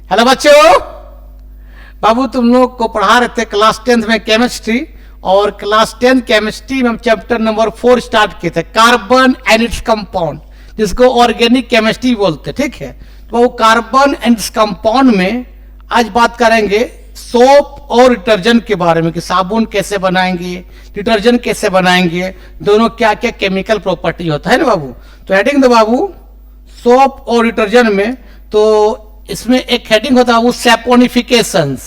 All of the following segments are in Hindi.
हेलो बच्चों, बाबू तुम लोग को पढ़ा रहे थे क्लास 10th में केमिस्ट्री, और क्लास 10 केमिस्ट्री में हम चैप्टर नंबर 4 स्टार्ट किए थे, कार्बन एंड इट्स कंपाउंड, जिसको ऑर्गेनिक केमिस्ट्री बोलते, ठीक है। तो वो कार्बन एंड इट्स कंपाउंड में आज बात करेंगे सोप और डिटर्जेंट के बारे में कि साबुन कैसे बनाएंगे, डिटर्जेंट कैसे बनाएंगे, दोनों क्या क्या केमिकल प्रॉपर्टी होता है ना बाबू। तो हेडिंग दो बाबू, सोप और डिटर्जेंट में। तो इसमें एक हेडिंग होता है वो सैपोनिफिकेशंस।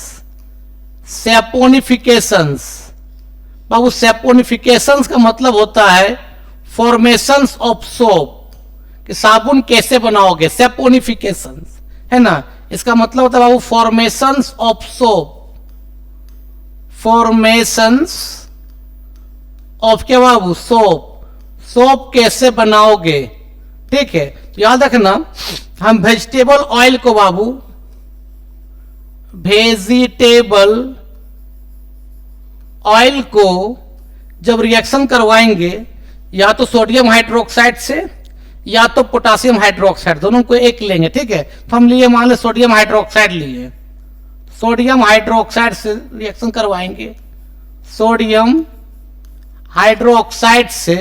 सैपोनिफिकेशंस बाबू, सैपोनिफिकेशंस का मतलब होता है फॉर्मेशंस ऑफ सोप, कि साबुन कैसे बनाओगे, सैपोनिफिकेशंस है ना। इसका मतलब होता है बाबू formations of soap, formations of क्या बाबू, सोप, सोप कैसे बनाओगे, ठीक है। याद रखना, हम वेजिटेबल ऑयल को बाबू, वेजिटेबल ऑयल को जब रिएक्शन करवाएंगे या तो सोडियम हाइड्रोक्साइड से या तो पोटासियम हाइड्रोक्साइड, दोनों को एक लेंगे, ठीक है। तो हम लिए मान लो सोडियम हाइड्रोक्साइड लिए, सोडियम हाइड्रोक्साइड से रिएक्शन करवाएंगे, सोडियम हाइड्रोक्साइड से।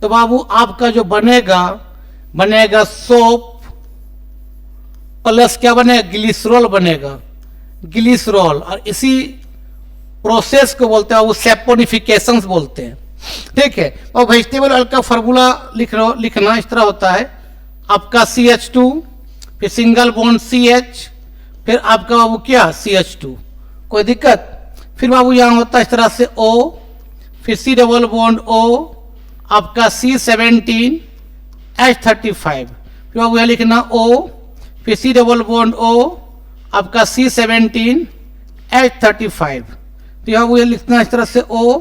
तो बाबू आपका जो बनेगा सोप प्लस क्या बनेगा, ग्लिसरॉल बनेगा, ग्लिसरॉल। और इसी प्रोसेस को बोलते हैं वो सैपोनिफिकेशंस बोलते हैं, ठीक है। और वेजिटेबल ऑयल का फार्मूला लिखना इस तरह होता है, आपका CH2, फिर सिंगल बॉन्ड CH, फिर आपका बाबू क्या CH2, कोई दिक्कत। फिर बाबू यहां होता है इस तरह से O, फिर C डबल बॉन्ड O, आपका C17 H35, फिर बाबू यहां लिखना O, फिर C डबल बॉन्ड O, आपका C17 H35, तो यहाँ वो लिखना इस तरह से O,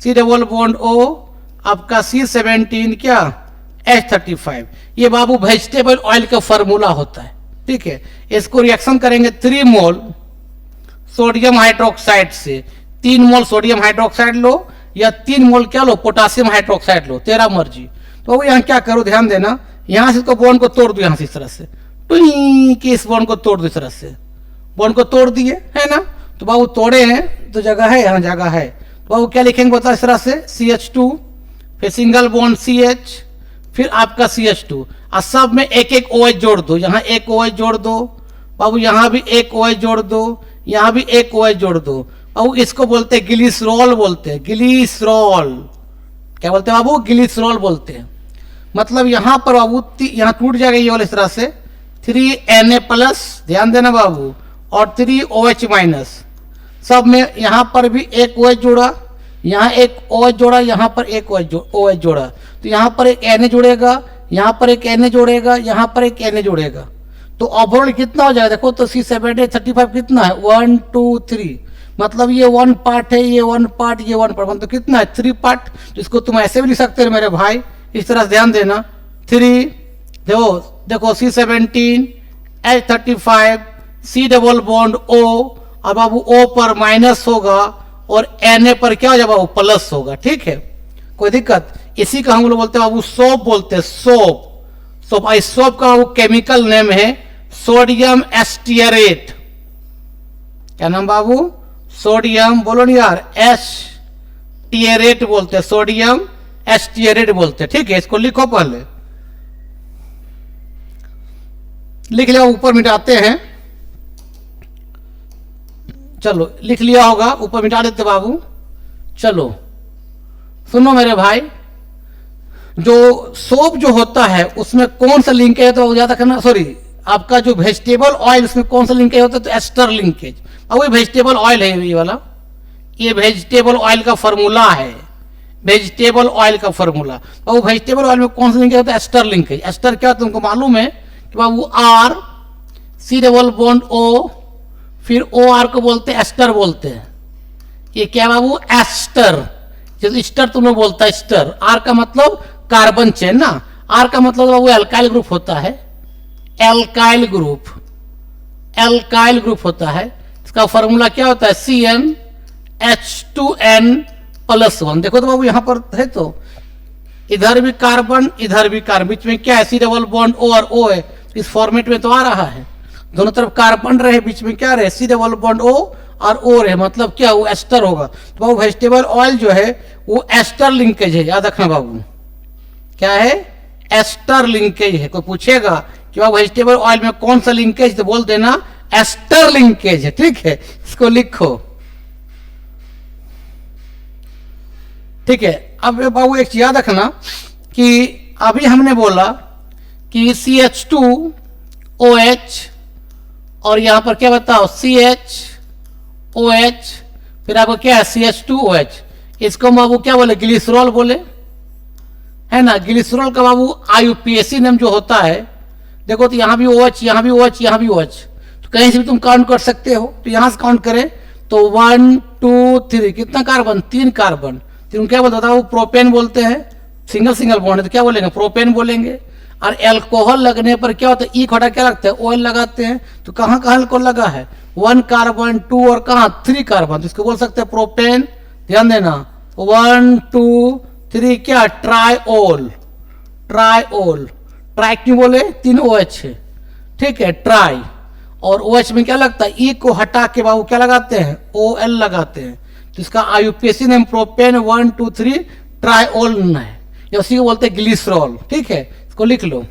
C double bond O, आपका C17 क्या H35। ये बाबू वेजिटेबल ऑयल का फॉर्मूला होता है, ठीक है। इसको रिएक्शन करेंगे 3 मोल सोडियम हाइड्रोक्साइड से, 3 मोल सोडियम हाइड्रोक्साइड लो या 3 मोल क्या लो, पोटासियम हाइड्रोक्साइड लो, तेरा मर्जी। तो वो यहाँ क्या करो, ध्यान देना, यहाँ से इसको बॉन्ड को तोड़ दो, यहाँ से इस तरह से कि इस बॉन्ड को तोड़ दो, इस तरह से बॉन्ड को तोड़ दिए, है ना। तो बाबू तोड़े हैं तो जगह है, यहाँ जगह है। तो बाबू क्या लिखेंगे बता, इस तरह से CH2, फिर सिंगल बॉन्ड CH, फिर आपका CH2, और सब में एक एक OH जोड़ दो, यहाँ एक OH जोड़ दो बाबू, यहाँ भी एक OH जोड़ दो, यहाँ भी एक OH जोड़ दो बाबू। इसको बोलते हैं ग्लिसरॉल, बोलते हैं ग्लिसरॉल। क्या बोलते हैं बाबू, ग्लिसरॉल बोलते हैं। मतलब यहाँ पर बाबू यहाँ टूट जाएगा ये वाला इस तरह से, 3Na प्लस, ध्यान देना बाबू, और 3OH माइनस। सब में यहाँ पर भी एक OH जोड़ा, यहाँ एक OH जोड़ा, यहाँ पर एक OH जोड़ा, तो यहाँ पर एक Na जुड़ेगा, यहाँ पर एक Na जोड़ेगा, यहाँ पर एक Na जोड़ेगा। तो ओवरऑल कितना हो जाएगा देखो, तो C735 कितना है, 1 2 3, मतलब ये 1 पार्ट है, ये 1 पार्ट, ये 1 पार्ट, मतलब कितना है 3 पार्ट। तो इसको तुम ऐसे भी लिख सकते हो मेरे भाई, इस तरह से ध्यान देना, 3 देखो C17 H35 C double bond O, और बाबू O पर माइनस होगा और Na पर क्या हो जाएगा बाबू, प्लस होगा, ठीक है, कोई दिक्कत। इसी का हम लोग बोलते हैं बाबू सोप, बोलते हैं सोप। सोप, इस सोप का वो केमिकल नेम है सोडियम एस्टियरेट। क्या नाम बाबू, सोडियम, बोलो नहीं यार, एस्टियरेट बोलते हैं, सोडियम एस्टियरेट बोलते हैं, ठीक है। इसको लिखो, पहले लिख लिया, ऊपर मिटाते हैं, चलो लिख लिया होगा, ऊपर मिटा देते बाबू। चलो सुनो मेरे भाई, जो सोप जो होता है उसमें कौन सा लिंकेज है, तो याद रखना, सॉरी आपका जो वेजिटेबल ऑयल उसमें कौन सा लिंकेज होता है, तो एस्टर लिंकेज। अब वही वेजिटेबल ऑयल है ये वाला, ये वेजिटेबल ऑयल का फॉर्मूला है, वेजिटेबल ऑयल का फॉर्मूला। अब वेजिटेबल ऑयल में कौन सा लिंकेज होता है, एस्टर लिंकेज। एस्टर क्या तुमको मालूम है कि बाबू R, C double bond O, फिर OR को बोलते हैं एस्टर बोलते हैं। ये क्या बाबू, एस्टर, जैसे स्टर तुम लोग बोलता है स्टर। R का मतलब कार्बन चेन ना, R का मतलब बाबू एल्काइल ग्रुप होता है, एल्काइल ग्रुप, एल्काइल ग्रुप होता है। इसका फॉर्मूला क्या होता है, CnH2n+1। देखो तो बाबू यहाँ पर है, तो इधर भी कार्बन इधर भी कार्बन, बीच में क्या है, C डबल बॉन्ड O और O है, इस फॉर्मेट में तो आ रहा है। दोनों तरफ कार्बन रहे, बीच में क्या रहे, सी डबल बॉन्ड ओ और ओ रहे, मतलब क्या वो एस्टर होगा। तो बाबू वेजिटेबल ऑयल जो है वो एस्टर लिंकेज है, याद रखना बाबू, क्या है, एस्टर लिंकेज है। कोई पूछेगा कि बाबू वेजिटेबल ऑयल में कौन सा लिंकेज, तो बोल देना एस्टर लिंकेज है, ठीक है, इसको लिखो, ठीक है। अब बाबू एक चीज याद रखना कि अभी हमने बोला कि CH2OH और यहां पर क्या बताओ CHOH, फिर आपको क्या है CH2OH, इसको बाबू क्या बोले, ग्लिसरॉल बोले, है ना। ग्लिसरॉल का बाबू IUPAC नाम जो होता है, देखो तो यहां भी OH, यहां भी OH, यहां भी OH, तो कहीं से भी तुम काउंट कर सकते हो। तो यहां से काउंट करें तो 1 2 3, कितना कार्बन, 3 कार्बन, तो क्या बोलता था वो प्रोपेन बोलते हैं, सिंगल सिंगल बॉन्ड है तो क्या बोलेंगे, प्रोपेन बोलेंगे। और एल्कोहल लगने पर क्या होता है, ई खड़ा क्या लगता है, ऑयल लगाते हैं, तो कहाँ कहाँ एल्कोहल लगा है, 1 कार्बन 2 और कहाँ 3 कार्बन, तो इसको बोल सकते हैं प्रोपेन। ध्यान देना 1 2 3 क्या, ट्राइओल, ट्राइओल, ट्राई क्यों बोले, 3 OH है, ठीक है, ट्राई। और OH में क्या लगता है, ई को हटा के बाबू क्या लगाते हैं, OL लगाते हैं, तो इसका IUPAC नेम प्रोपेन 1 2 3 ट्राइओल है, या उसी को बोलते हैं ग्लिसरॉल, ठीक है, इसको लिख लो।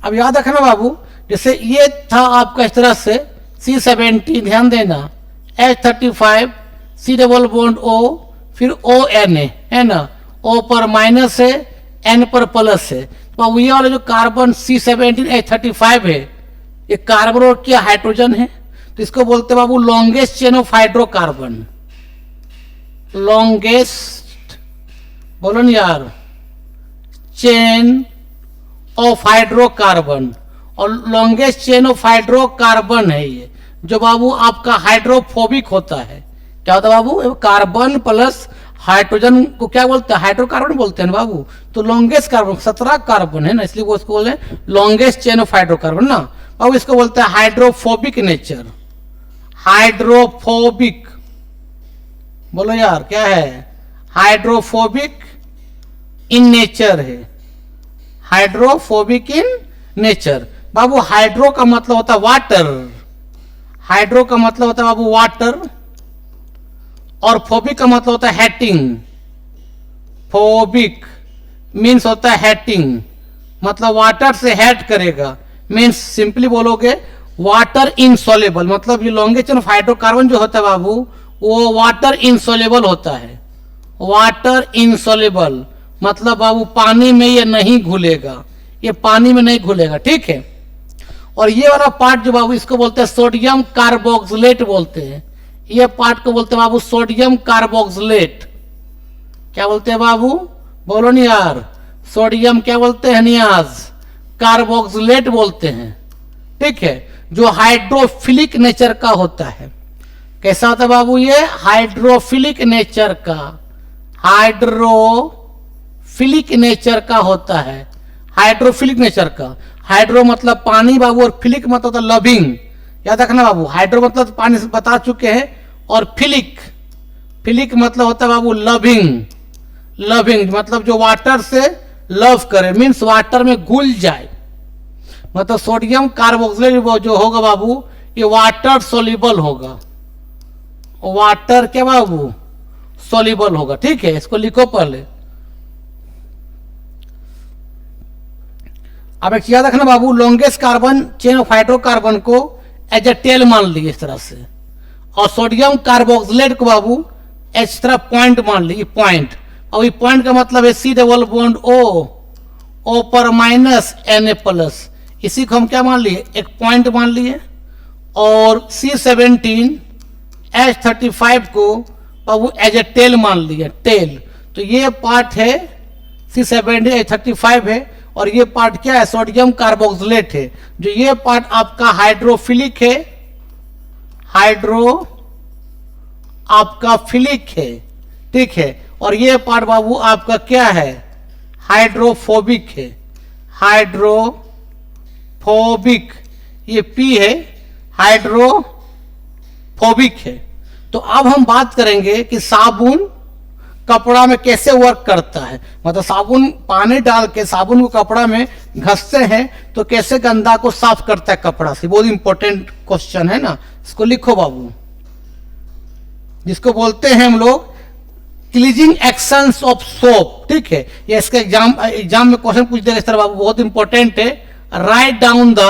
अब याद रखना बाबू, जैसे ये था आपका इस तरह से C17, ध्यान देना H35 C double bond O, फिर ON है ना, O पर माइनस है, N पर प्लस है। तो ये वाला जो कार्बन C17 H35 है, ये कार्बन और क्या हाइड्रोजन है, तो इसको बोलते हैं बाबू longest chain of hydrocarbon, longest, बोलो ना यार, चेन ऑफ हाइड्रोकार्बन। और लॉन्गेस्ट चेन ऑफ हाइड्रोकार्बन है ये, जो बाबू आपका हाइड्रोफोबिक होता है। क्या होता है बाबू, कार्बन प्लस हाइड्रोजन को क्या बोलते हैं, हाइड्रोकार्बन बोलते हैं ना बाबू। तो लॉन्गेस्ट कार्बन 17 कार्बन है ना, इसलिए वो इसको बोले लॉन्गेस्ट चेन ऑफ हाइड्रोकार्बन ना बाबू। इसको बोलते हैं हाइड्रोफोबिक नेचर, हाइड्रोफोबिक, बोलो यार क्या है, हाइड्रोफोबिक इन नेचर है, hydrophobic in nature. Babu hydro का मतलब होता है वाटर, हाइड्रो का मतलब होता है बाबू वाटर, और फोबिक का मतलब होता है हैटिंग, फोबिक मीन्स होता है हैटिंग, मतलब वाटर से हैट करेगा, मीन्स सिंपली बोलोगे वाटर इनसोलेबल, मतलब ये लॉन्गेस्ट चेन ऑफ हाइड्रोकार्बन जो होता है बाबू वो वाटर इनसोलेबल होता है, वाटर इनसोलेबल मतलब बाबू पानी में ये नहीं घुलेगा, ये पानी में नहीं घुलेगा, ठीक है। और ये वाला पार्ट जो बाबू इसको बोलते हैं सोडियम कार्बोक्सिलेट बोलते हैं, ये पार्ट को बोलते हैं बाबू सोडियम कार्बोक्सिलेट। क्या बोलते हैं बाबू, बोलो नहीं यार, सोडियम क्या बोलते हैं नियाज, कार्बोक्सिलेट बोलते हैं, ठीक है, जो हाइड्रोफिलिक नेचर का होता है। कैसा होता है बाबू, ये हाइड्रोफिलिक नेचर का, हाइड्रोफिलिक नेचर का होता है, हाइड्रोफिलिक नेचर का। हाइड्रो मतलब पानी बाबू, और फिलिक मतलब होता है लविंग, याद रखना बाबू। हाइड्रो मतलब पानी से बता चुके हैं, और फिलिक, फिलिक मतलब होता है बाबू लविंग, लविंग मतलब जो वाटर से लव करे, मीन्स वाटर में घुल जाए। मतलब सोडियम कार्बोक्सिलेट जो होगा बाबू ये वाटर सोल्यूबल होगा, वाटर क्या बाबू सोल्यूबल होगा, ठीक है, इसको लिखो पहले। अब एक याद रखना बाबू, longest carbon chain of hydrocarbon को एज ए टेल मान ली इस तरह से, और सोडियम कार्बोक्सिलेट को बाबू इस तरह पॉइंट मान ली, पॉइंट। और ये पॉइंट का मतलब है सी डबल बॉन्ड ओ, ओ पर माइनस Na प्लस, इसी को हम क्या मान लिए, एक पॉइंट मान लिए। और C17 H35 को बाबू एज ए टेल मान लिया, टेल। तो ये पार्ट है C17 H35 है, और ये पार्ट क्या है, सोडियम कार्बोक्सिलेट है। जो ये पार्ट आपका हाइड्रोफिलिक है, हाइड्रो आपका फिलिक है, ठीक है। और ये पार्ट बाबू आपका क्या है, हाइड्रोफोबिक है, हाइड्रोफोबिक, ये पी है, हाइड्रोफोबिक है। तो अब हम बात करेंगे कि साबुन कपड़ा में कैसे वर्क करता है, मतलब साबुन पानी डाल के साबुन को कपड़ा में घसते हैं तो कैसे गंदा को साफ करता है कपड़ा से। बहुत इंपॉर्टेंट क्वेश्चन है ना, इसको लिखो बाबू, जिसको बोलते हैं हम लोग क्लीजिंग एक्शंस ऑफ सोप। ठीक है, ये इसका एग्जाम में क्वेश्चन पूछ देगा इस तरह बाबू, बहुत इंपॉर्टेंट है। Write down the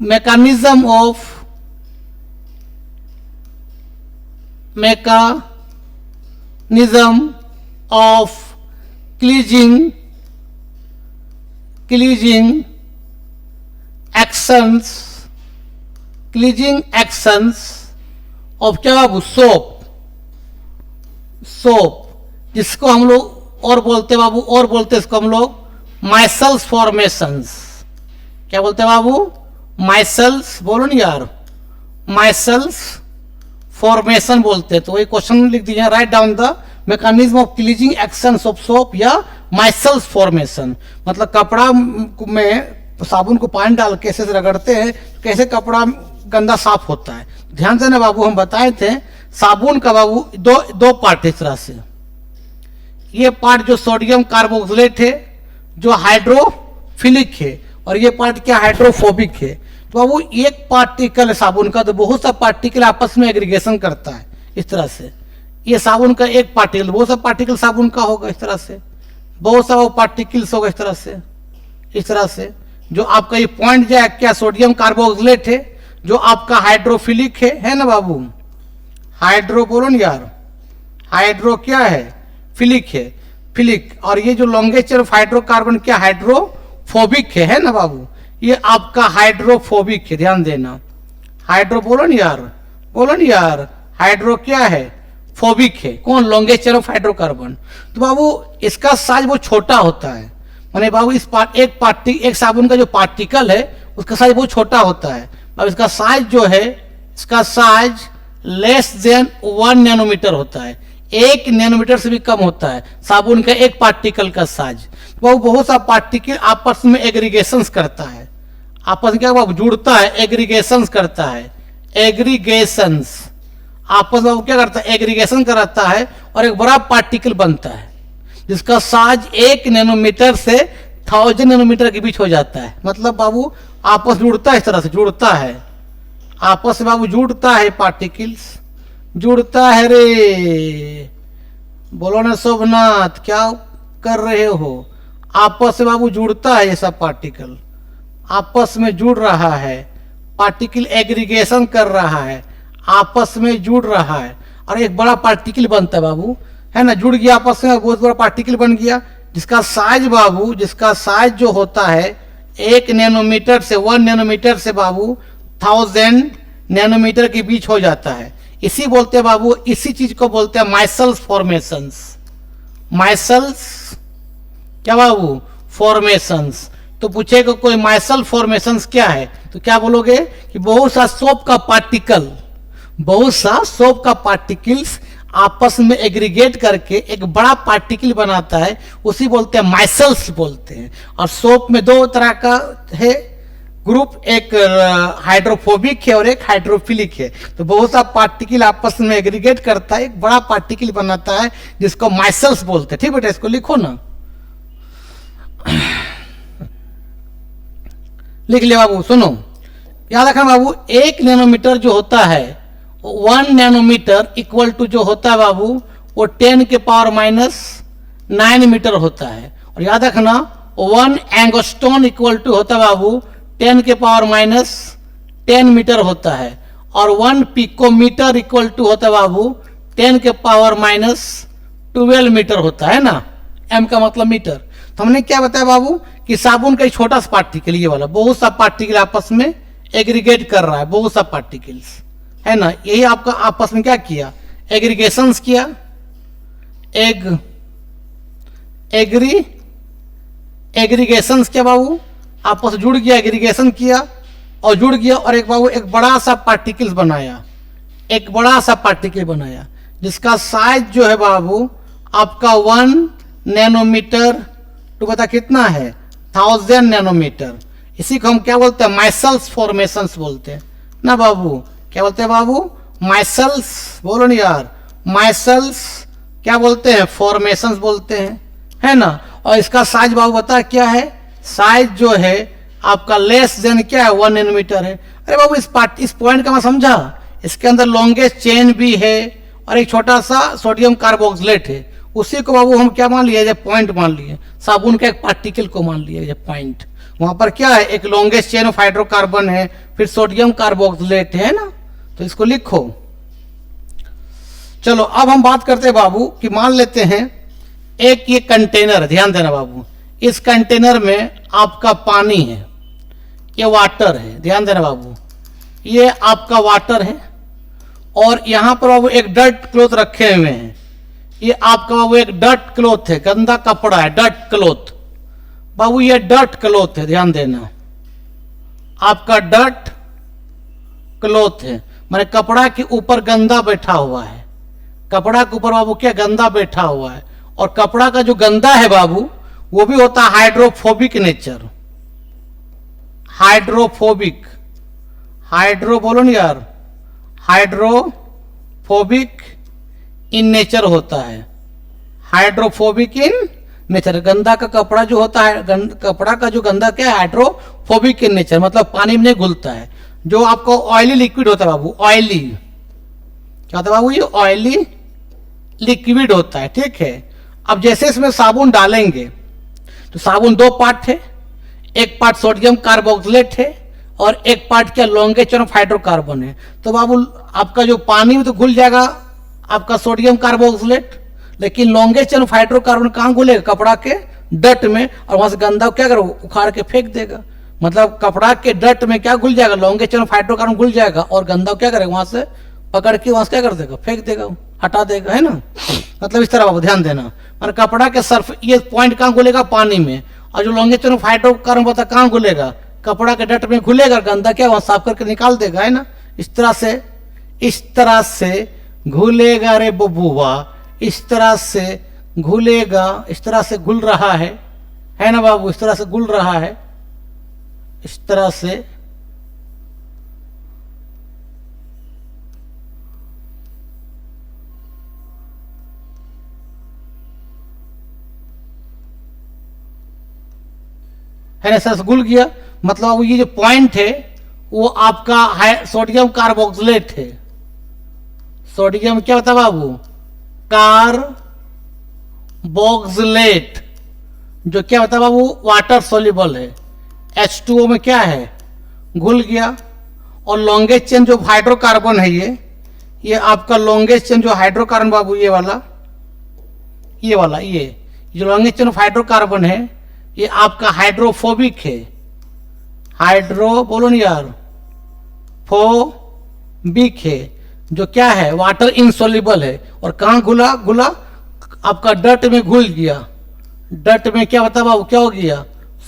mechanism of cleansing actions of क्या बाबू, सोप, जिसको हम लोग और बोलते बाबू, और बोलते इसको हम लोग माइसल्स फॉर्मेशंस। क्या बोलते हैं बाबू, माइसल्स, बोलो नहीं यार, माइसल्स फॉर्मेशन बोलते हैं। तो वही क्वेश्चन लिख दीजिए, write down the mechanism of cleansing actions of soap या माइसल्स फॉर्मेशन, मतलब कपड़ा में साबुन को पानी डाल के ऐसे रगड़ते हैं कैसे कपड़ा गंदा साफ होता है। ध्यान देना बाबू, हम बताए थे साबुन का बाबू दो पार्ट इस तरह से, ये पार्ट जो सोडियम कार्बोक्सिलेट है जो हाइड्रोफिलिक है, और ये पार्ट क्या हाइड्रोफोबिक है। तो बाबू एक पार्टिकल है साबुन का, तो बहुत सा पार्टिकल आपस में एग्रीगेशन करता है इस तरह से। ये साबुन का एक पार्टिकल, बहुत सा पार्टिकल साबुन का होगा इस तरह से, बहुत सा वो पार्टिकल्स होगा इस तरह से। जो आपका ये पॉइंट जो है क्या सोडियम कार्बोक्सिलेट है, जो आपका हाइड्रोफिलिक है ना बाबू, हाइड्रो बोलो ना यार, हाइड्रो क्या है, फिलिक है, फिलिक। और ये जो लॉन्गेस्ट ऑफ हाइड्रोकार्बन क्या हाइड्रोफोबिक है ना बाबू, ये आपका हाइड्रोफोबिक है, ध्यान देना। हाइड्रो बोलो नहीं यार, हाइड्रो क्या है, फोबिक है। कौन, लॉन्गेस्ट चेन ऑफ हाइड्रोकार्बन। तो बाबू इसका साइज बहुत छोटा होता है, माने बाबू इस एक साबुन का जो पार्टिकल है उसका साइज बहुत छोटा होता है। अब इसका साइज जो है, इसका साइज लेस देन 1 नैनोमीटर होता है, 1 नैनोमीटर से भी कम होता है साबुन का एक पार्टिकल का साइज। वो बहुत सा पार्टिकल आपस में एग्रीगेशंस करता है, आपस में क्या बाबू जुड़ता है, एग्रीगेशंस करता है, एग्रीगेशंस आपस में क्या करता है, एग्रीगेशन कराता है और एक बड़ा पार्टिकल बनता है जिसका साइज 1 नैनोमीटर से 1000 नैनोमीटर के बीच हो जाता है। मतलब बाबू आपस जुड़ता है, इस तरह से जुड़ता है, आपस में बाबू जुड़ता है, पार्टिकल्स जुड़ता है। रे बोलो ना शोभनाथ, क्या कर रहे हो, आपस में बाबू जुड़ता है, ये सब पार्टिकल आपस में जुड़ रहा है, पार्टिकल एग्रीगेशन कर रहा है, आपस में जुड़ रहा है और एक बड़ा पार्टिकल बनता है बाबू, है ना, जुड़ गया आपस में, बहुत बड़ा पार्टिकल बन गया जिसका साइज बाबू, जिसका साइज जो होता है 1 नैनोमीटर से 1 नैनोमीटर से बाबू 1000 नैनोमीटर के बीच हो जाता है। इसी बोलते हैं बाबू, इसी चीज को बोलते हैं माइसल्स फॉर्मेशंस। माइसल्स क्या बाबू, फॉर्मेशंस। तो पूछेगा कोई माइसल फॉर्मेशंस क्या है, तो क्या बोलोगे कि बहुत सा सोप का पार्टिकल, बहुत सा सोप का पार्टिकल्स आपस में एग्रीगेट करके एक बड़ा पार्टिकल बनाता है, उसी बोलते हैं माइसल्स बोलते हैं। और सोप में 2 तरह का है ग्रुप, एक हाइड्रोफोबिक है और एक हाइड्रोफिलिक है। तो बहुत सा पार्टिकल आपस में एग्रीगेट करता है, एक बड़ा पार्टिकल बनाता है जिसको माइसल्स बोलते हैं। ठीक बेटा, इसको लिखो ना, लिख लिया बाबू। सुनो, याद रखना बाबू, 1 नैनोमीटर जो होता है, 1 नैनोमीटर इक्वल टू जो होता है बाबू वो 10 के पावर -9 मीटर होता है। और याद रखना 1 एंगस्ट्रॉन इक्वल टू होता है बाबू 10 के पावर -10 मीटर होता है। और 1 पिकोमीटर इक्वल टू होता है बाबू 10 के पावर -12 मीटर होता है ना, m का मतलब मीटर। तो हमने क्या बताया बाबू कि साबुन का छोटा सा पार्टिकल, ये वाला बहुत सा पार्टिकल आपस में एग्रीगेट कर रहा है, बहुत सा पार्टिकल्स, है ना। यही आपका आपस में क्या किया, एग्रीगेशंस किया, एग्रीगेशंस किया बाबू, आपस में जुड़ गया, एग्रीगेशन किया और जुड़ गया, और एक बाबू एक बड़ा सा पार्टिकल बनाया, एक बड़ा सा पार्टिकल बनाया जिसका साइज जो है बाबू आपका 1 नैनोमीटर, तो बता कितना है, 1000 नैनोमीटर। इसी को हम क्या बोलते हैं, माइसल्स फॉर्मेशंस बोलते हैं ना बाबू। क्या बोलते हैं बाबू, माइसल्स, बोलो नहीं यार, माइसल्स क्या बोलते हैं, फॉर्मेशंस बोलते हैं, है ना। और इसका साइज बाबू बता क्या है, साइज जो है आपका लेस देन क्या है 1 नैनोमीटर है। अरे बाबू इस पॉइंट का मैं समझा, इसके अंदर लॉन्गेस्ट चेन भी है और एक छोटा सा सोडियम कार्बोक्सिलेट है, उसी को बाबू हम क्या मान लिए, पॉइंट मान लिए, साबुन के एक पार्टिकल को मान लिए पॉइंट। वहां पर क्या है, एक लॉन्गेस्ट चेन ऑफ हाइड्रोकार्बन है, फिर सोडियम कार्बोक्सिलेट है ना, तो इसको लिखो। चलो अब हम बात करते हैं बाबू कि मान लेते हैं एक ये कंटेनर, ध्यान देना बाबू, इस कंटेनर में आपका पानी है, ये वाटर है, ध्यान देना बाबू, ये आपका वाटर है और यहां पर बाबू एक डर्ट क्लॉथ रखे हुए हैं, ये आपका बाबू एक डर्ट क्लॉथ है, गंदा कपड़ा है, डर्ट क्लॉथ बाबू, ये डर्ट क्लॉथ है, ध्यान देना, आपका डर्ट क्लॉथ है, माने कपड़ा के ऊपर गंदा बैठा हुआ है, कपड़ा के ऊपर बाबू क्या गंदा बैठा हुआ है। और कपड़ा का जो गंदा है बाबू वो भी होता है हाइड्रोफोबिक नेचर, हाइड्रोफोबिक, हाइड्रो बोलो नहीं यार, हाइड्रोफोबिक इन नेचर होता है, हाइड्रोफोबिक इन नेचर। गंदा का कपड़ा जो होता है, कपड़ा का जो गंदा क्या है, हाइड्रोफोबिक इन नेचर, मतलब पानी में नहीं घुलता है। जो आपको ऑयली लिक्विड होता है बाबू, ऑयली क्या होता है बाबू, ये ऑयली लिक्विड होता है, ठीक है। अब जैसे इसमें साबुन डालेंगे तो साबुन दो पार्ट है, एक पार्ट सोडियम कार्बोक्सिलेट है और एक पार्ट क्या लॉन्गेस्ट चेन ऑफ हाइड्रोकार्बन है। तो बाबू आपका जो पानी में तो घुल जाएगा आपका सोडियम कार्बोक्सिलेट, लेकिन लॉन्गेस्ट चेन ऑफ हाइड्रोकार्बन कहाँ घुलेगा, कपड़ा के डट में, और वहां से गंदा क्या करो, उखाड़ के फेंक देगा। मतलब कपड़ा के डट में क्या घुल जाएगा, लॉन्गेस्ट चेन ऑफ हाइड्रोकार्बन घुल जाएगा और गंदा क्या करेगा, वहां से पकड़ के वहां से क्या कर देगा, फेंक देगा, हटा देगा, है ना। मतलब इस तरह बाबू ध्यान देना, मतलब कपड़ा के सर्फ ये पॉइंट कहाँ घुलेगा, पानी में, और जो लॉन्गेस्ट चेन ऑफ हाइड्रोकार्बन बता कहाँ घुलेगा, कपड़ा के डट में घुलेगा, गंदा क्या वहां साफ करके निकाल देगा, है ना। इस तरह से घुलेगा रे बबुआ, इस तरह से घुलेगा, इस तरह से घुल रहा है ना बाबू, इस तरह से घुल रहा है, इस तरह से। है ना, सर घुल गया, मतलब ये जो पॉइंट है वो आपका सोडियम कार्बोक्सिलेट है, सोडियम क्या होता है बाबू, कार्बोक्सिलेट, जो क्या होता है बाबू वाटर सोल्यूबल है, H2O में क्या है, घुल गया। और लॉन्गेस्ट चेन जो हाइड्रोकार्बन है ये आपका लॉन्गेस्ट चेन जो हाइड्रोकार्बन बाबू, ये वाला ये जो लॉन्गेस्ट चेन ऑफ हाइड्रोकार्बन है ये आपका हाइड्रोफोबिक है, हाइड्रो बोलो नहीं यार, फोबिक है, जो क्या है वाटर इनसोल्यूबल है। और कहाँ घुला आपका डट में घुल गया, डट में क्या होता बाबू, क्या हो गया,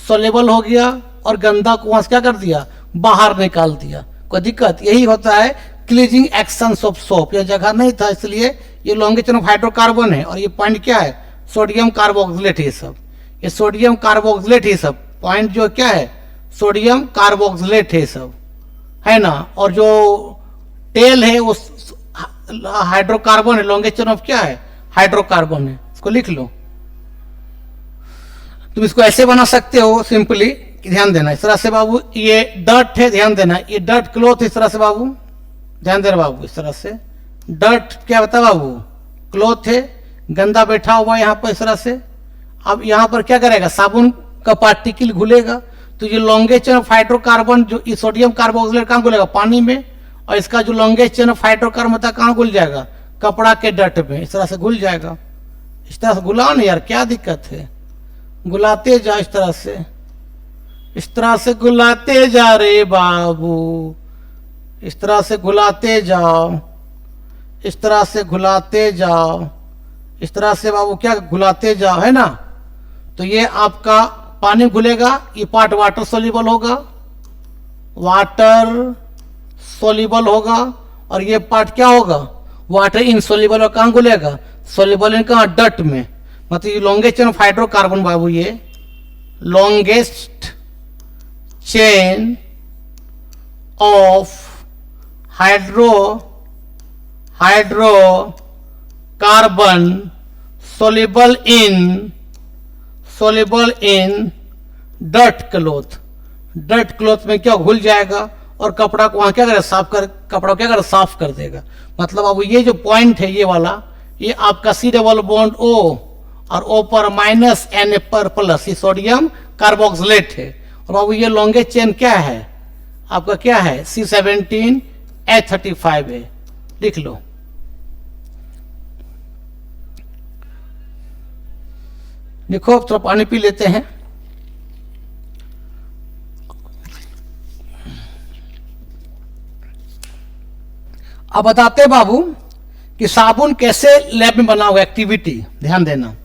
सोल्यूबल हो गया और गंदा को वहां से क्या कर दिया, बाहर निकाल दिया। कोई दिक्कत, यही होता है क्लीजिंग एक्शन ऑफ सोप। यह जगह नहीं था इसलिए ये लॉन्गेस्ट चेन ऑफ हाइड्रोकार्बन है और ये पॉइंट क्या है, सोडियम कार्बोक्सिलेट है सब, ये सोडियम कार्बोक्सिलेट है सब, पॉइंट जो क्या है सोडियम कार्बोक्सिलेट है सब, है ना। और जो टेल है वो हाइड्रोकार्बन है, लॉन्गेस्ट चेन ऑफ क्या है, हाइड्रोकार्बन है। इसको लिख लो, तुम इसको ऐसे बना सकते हो सिंपली, ध्यान देना। इस तरह से बाबू ये डर्ट है, ध्यान देना, ये डर्ट क्लॉथ इस तरह से बाबू, ध्यान देना बाबू, इस तरह से डर्ट क्या बता बाबू, क्लॉथ है, गंदा बैठा हुआ है यहाँ पर इस तरह से। अब यहाँ पर क्या करेगा, साबुन का पार्टिकल घुलेगा, तो ये लॉन्गेस्ट चेन ऑफ हाइड्रोकार्बन जो सोडियम कार्बोक्सिलेट कहाँ घुलेगा, पानी में, और इसका जो लॉन्गेस्ट चेन ऑफ हाइड्रोकार्बन था कहाँ घुल जाएगा, कपड़ा के डट में, इस तरह से घुल जाएगा। इस तरह से घुलाओ ना यार, क्या दिक्कत है, घुलाते जा इस तरह से, इस तरह से घुलाते जा रे बाबू, इस तरह से घुलाते जाओ, इस तरह से घुलाते जाओ, इस तरह से बाबू क्या घुलाते जाओ, है ना। तो ये आपका पानी घुलेगा, ये पार्ट वाटर सोल्यूबल होगा, वाटर सोल्यूबल होगा, और ये पार्ट क्या होगा, वाटर इनसोल्यूबल, और कहाँ घुलेगा, सोल्यूबल इन कहाँ, डट में। मतलब ये लॉन्गेस्ट चेन ऑफ हाइड्रोकार्बन बाबू, ये longest chain of hydrocarbon soluble in dirt cloth. Dirt cloth में क्या घुल जाएगा और कपड़ा को वहां क्या करे, कपड़ा को क्या करे, साफ कर देगा. मतलब अब ये जो पॉइंट है ये वाला, ये आपका C डबल बॉन्ड O और O पर माइनस Na पर प्लस, ये सोडियम कार्बोक्सिलेट है. और बाबू ये लॉन्गेस्ट चेन क्या है आपका, क्या है C17H35 है. लिख लो. देखो अब थोड़ा पानी पी लेते हैं. अब बताते हैं बाबू कि साबुन कैसे लैब में बनाओगे. एक्टिविटी ध्यान देना,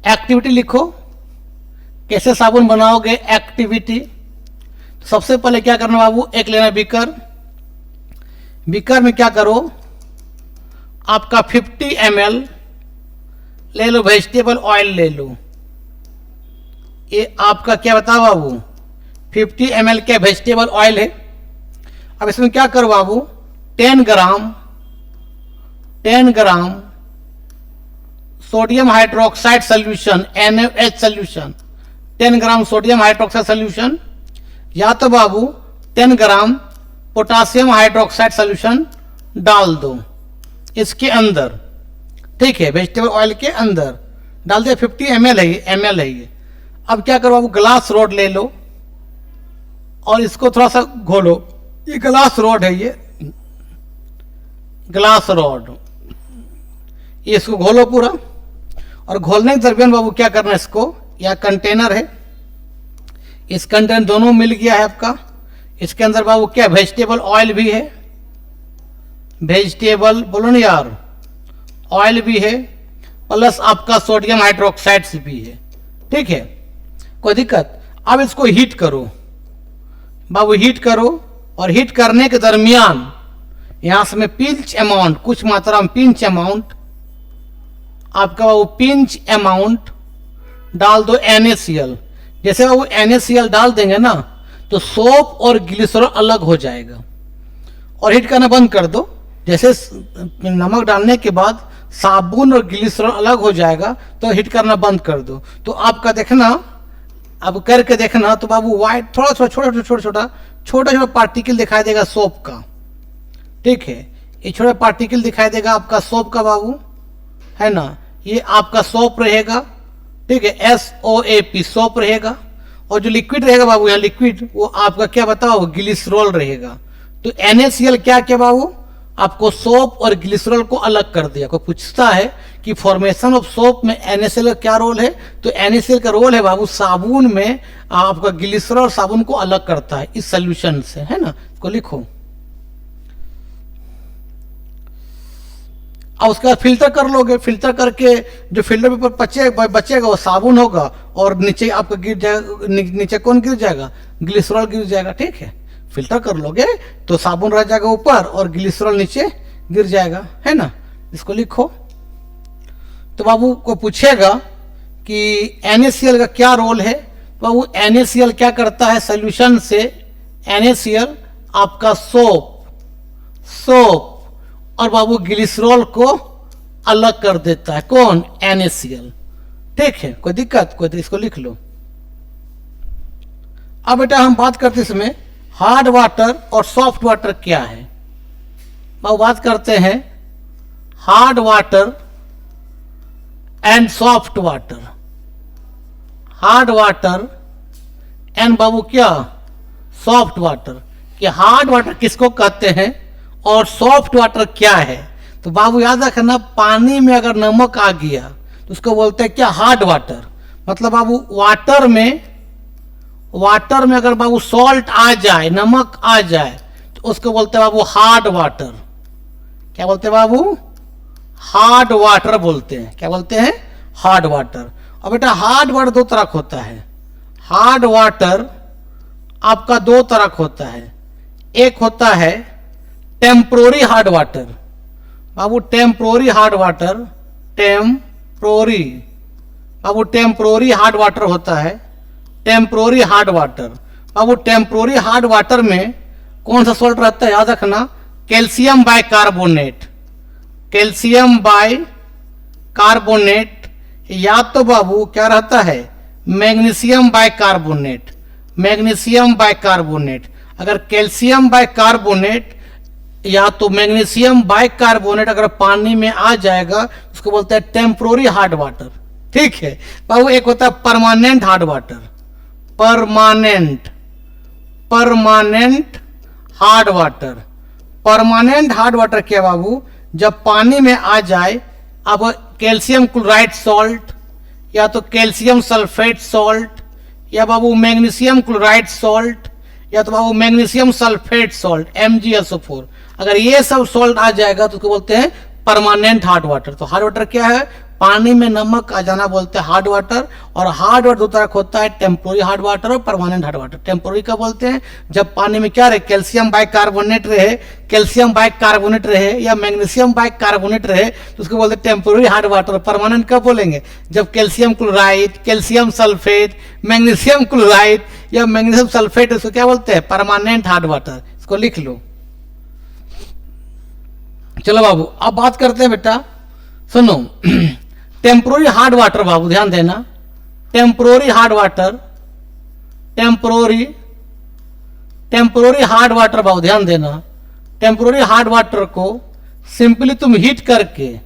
एक्टिविटी लिखो. कैसे साबुन बनाओगे एक्टिविटी. तो सबसे पहले क्या करना बाबू, एक लेना बीकर. बीकर में क्या करो, आपका 50 ml ले लो वेजिटेबल ऑयल ले लो. ये आपका क्या बताओ बाबू, 50 ml क्या वेजिटेबल ऑयल है. अब इसमें क्या करो बाबू, 10 gram sodium hydroxide solution NaOH solution, 10 gram sodium hydroxide solution, या तो बाबू 10 ग्राम पोटासियम हाइड्रोक्साइड सोल्यूशन डाल दो इसके अंदर. ठीक है, वेजिटेबल ऑयल के अंदर डाल दे. 50 ml है ये. अब क्या करो बाबू, ग्लास रोड ले लो और इसको थोड़ा सा घोलो. ये ग्लास रोड है, ये ग्लास रॉड, ये इसको घोलो पूरा. और घोलने के दरमियान बाबू क्या करना है, इसको, यह कंटेनर है, इस कंटेनर दोनों मिल गया है आपका. इसके अंदर बाबू क्या, वेजिटेबल ऑयल भी है, वेजिटेबल बोलो ना यार, ऑयल भी है, प्लस आपका सोडियम हाइड्रोक्साइड्स भी है. ठीक है, कोई दिक्कत. अब इसको हीट करो बाबू, हीट करो. और हीट करने के दरमियान यहां से मैं पिंच अमाउंट, कुछ मात्रा में पिंच अमाउंट आपका वो पिंच अमाउंट डाल दो NaCl. जैसे वो NaCl डाल देंगे ना तो सोप और ग्लिसरॉल अलग हो जाएगा. और हीट करना बंद कर दो. जैसे नमक डालने के बाद साबुन और ग्लिसरॉल अलग हो जाएगा तो हीट करना बंद कर दो. तो आपका देखना, अब करके देखना तो बाबू व्हाइट थोड़ा छोटा पार्टिकल दिखाई देगा सोप का. ठीक है, ये छोटा पार्टिकल दिखाई देगा आपका सोप का बाबू, है ना. ये आपका सोप रहेगा. ठीक है, SOAP सोप रहेगा. और जो लिक्विड रहेगा बाबू, यहाँ लिक्विड वो आपका क्या बताओ, ग्लिसरॉल रहेगा. तो NaCl क्या बाबू, आपको सोप और ग्लिसरॉल को अलग कर दिया. कोई पूछता है कि फॉर्मेशन ऑफ सोप में NaCl का क्या रोल है, तो NaCl का रोल है बाबू साबुन में आपका ग्लिसरॉल साबुन को अलग करता है इस सोल्यूशन से, है ना. इसको लिखो. अब उसके बाद फिल्टर कर लोगे. फिल्टर करके जो फिल्टर पेपर बचेगा वो साबुन होगा और नीचे आपका गिर जाएगा. नीचे कौन गिर जाएगा, ग्लिसरॉल गिर जाएगा. ठीक है, फिल्टर कर लोगे तो साबुन रह जाएगा ऊपर और ग्लिसरॉल नीचे गिर जाएगा, है ना. इसको लिखो. तो बाबू को पूछेगा कि NaCl का क्या रोल है. बाबू NaCl क्या करता है सोल्यूशन से, NaCl आपका सोप और बाबू ग्लिसरॉल को अलग कर देता है. कौन, NaCl. ठीक है, कोई दिक्कत, इसको लिख लो. अब बेटा हम बात करते इसमें हार्ड वाटर और सॉफ्ट वाटर क्या है. अब बात करते हैं hard water and soft water. Hard water and बाबू क्या, सॉफ्ट वाटर. कि हार्ड वाटर किसको कहते हैं और सॉफ्ट वाटर क्या है. तो बाबू याद रखना, पानी में अगर नमक आ गया तो उसको बोलते हैं क्या, हार्ड वाटर. मतलब बाबू वाटर में अगर बाबू सॉल्ट आ जाए, नमक आ जाए, तो उसको बोलते हैं बाबू हार्ड वाटर. क्या बोलते हैं बाबू, हार्ड वाटर बोलते हैं. क्या बोलते हैं, हार्ड वाटर. और बेटा हार्ड वाटर दो तरह का होता है. हार्ड वाटर आपका दो तरह का होता है. एक होता है टेम्पोररी हार्ड वाटर. बाबू temporary hard water, temporary hard water होता है. टेम्पोररी हार्ड वाटर अब वो टेम्पोरी हार्ड वाटर में कौन सा सॉल्ट रहता है, याद रखना, कैल्शियम बाइकार्बोनेट, कैल्शियम बाइकार्बोनेट, या तो बाबू क्या रहता है, मैग्नीशियम बाइकार्बोनेट, मैग्नीशियम बाइकार्बोनेट। अगर कैल्शियम बाइकार्बोनेट या तो मैग्नीशियम बाइकार्बोनेट अगर पानी में आ जाएगा उसको बोलते हैं टेम्पोरी हार्ड वाटर। ठीक है बाबू, एक होता है permanent hard water, permanent, permanent hard water. Permanent hard water क्या बाबू, जब पानी में आ जाए, अब कैल्शियम क्लोराइड सॉल्ट या तो कैल्शियम सल्फेट सॉल्ट या बाबू मैग्नीशियम क्लोराइड सॉल्ट या तो बाबू मैग्नीशियम सल्फेट सॉल्ट MgSO4, अगर ये सब सॉल्ट आ जाएगा तो उसको बोलते हैं परमानेंट हार्ड वाटर। तो हार्ड वाटर क्या है, पानी में नमक आ जाना बोलते हैं हार्ड वाटर। और हार्ड वाटर दो तरह का होता है, टेम्पोरी हार्ड वाटर और परमानेंट हार्ड वाटर। टेम्पोरी का बोलते हैं जब पानी में क्या रहे, कैल्शियम बाइकार्बोनेट रहे, कैल्शियम बाइकार्बोनेट रहे या मैग्नीशियम बाइकार्बोनेट रहे तो उसको बोलते हैं टेम्पोरी हार्ड वाटर। परमानेंट कब बोलेंगे, जब calcium chloride, calcium sulphate, magnesium chloride या मैग्नीशियम सल्फेट, उसको क्या बोलते हैं, परमानेंट हार्ड वाटर। इसको लिख लो। चलो बाबू अब बात करते हैं बेटा, सुनो टेम्पोरी हार्ड वाटर बाबू ध्यान देना, temporary hard water, temporary hard water बाबू ध्यान देना। टेम्पोरी हार्ड वाटर को सिंपली तुम हीट करके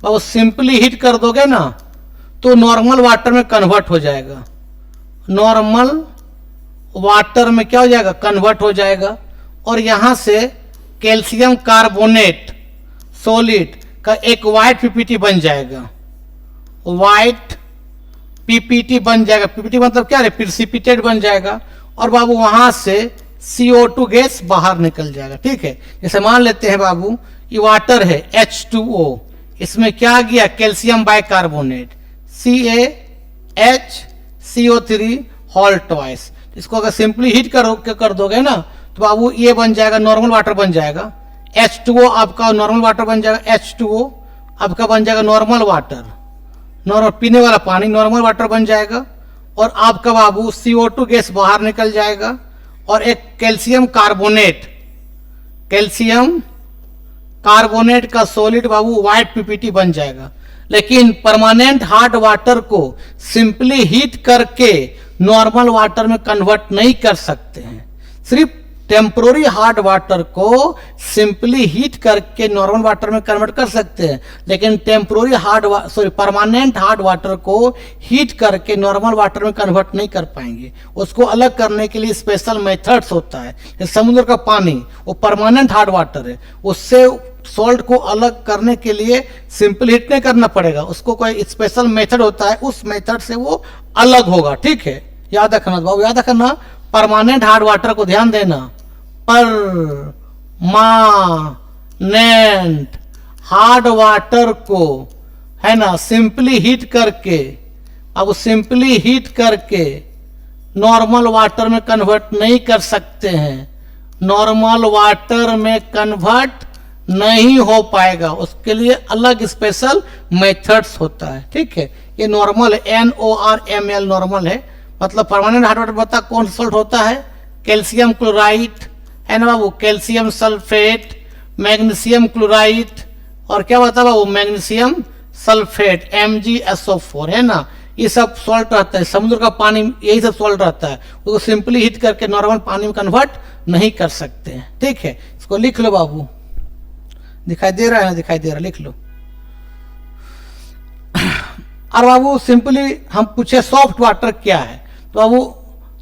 बाबू सिंपली हीट कर दोगे ना तो नॉर्मल वाटर में कन्वर्ट हो जाएगा, नॉर्मल वाटर में क्या हो जाएगा, कन्वर्ट हो जाएगा। और यहां से कैल्शियम कार्बोनेट सॉलिड का एक व्हाइट पीपीटी बन जाएगा, व्हाइट पीपीटी बन जाएगा। पीपीटी मतलब क्या है, प्रिसिपिटेट बन जाएगा। और बाबू वहां से CO2 गैस बाहर निकल जाएगा। ठीक है, जैसे मान लेते हैं बाबू ये वाटर है H2O, इसमें क्या गया, calcium bicarbonate CaHCO3 whole twice. इसको अगर सिंपली हीट कर दोगे ना तो बाबू ये बन जाएगा, नॉर्मल वाटर बन जाएगा। H2O आपका नॉर्मल वाटर बन जाएगा, H2O आपका बन जाएगा नॉर्मल वाटर, नॉर्मल पीने वाला पानी नॉर्मल वाटर बन जाएगा। और आपका बाबू CO2 गैस बाहर निकल जाएगा और एक कैल्शियम कार्बोनेट, कैल्शियम कार्बोनेट का सॉलिड बाबू व्हाइट पीपीटी बन जाएगा। लेकिन परमानेंट हार्ड वाटर को सिंपली हीट करके नॉर्मल वाटर में कन्वर्ट नहीं कर सकते हैं। सिर्फ टेम्पोरी हार्ड वाटर को सिंपली हीट करके नॉर्मल वाटर में कन्वर्ट कर सकते हैं, लेकिन परमानेंट हार्ड वाटर को हीट करके नॉर्मल वाटर में कन्वर्ट नहीं कर पाएंगे। उसको अलग करने के लिए स्पेशल मेथड्स होता है। समुद्र का पानी वो परमानेंट हार्ड वाटर है, उससे सॉल्ट को अलग करने के लिए सिंपल हीट नहीं करना पड़ेगा, उसको कोई स्पेशल मेथड होता है, उस मेथड से वो अलग होगा। ठीक है, याद रखना बाबू, याद रखना परमानेंट हार्ड वाटर को ध्यान देना, परमानेंट हार्ड वाटर को है ना सिंपली हीट करके, अब सिंपली हीट करके नॉर्मल वाटर में कन्वर्ट नहीं कर सकते हैं, नॉर्मल वाटर में कन्वर्ट नहीं हो पाएगा, उसके लिए अलग स्पेशल मेथड्स होता है। ठीक है, ये नॉर्मल NORML नॉर्मल है, मतलब परमानेंट हार्ड वाटर बता कौन सा सॉल्ट होता है, कैल्शियम क्लोराइड है ना बाबू, कैल्शियम सल्फेट, मैग्नीशियम क्लोराइड और क्या बता बाबू मैग्नीशियम सल्फेट MgSO4 है ना, ये सब सॉल्ट रहता है। समुद्र का पानी यही सब सॉल्ट रहता है, उसको सिंपली हीट करके नॉर्मल पानी में कन्वर्ट नहीं कर सकते हैं। ठीक है, इसको लिख लो बाबू, दिखाई दे रहा है ना, दिखाई दे रहा है, लिख लो। और बाबू सिंपली हम पूछे सॉफ्ट वाटर क्या है, तो बाबू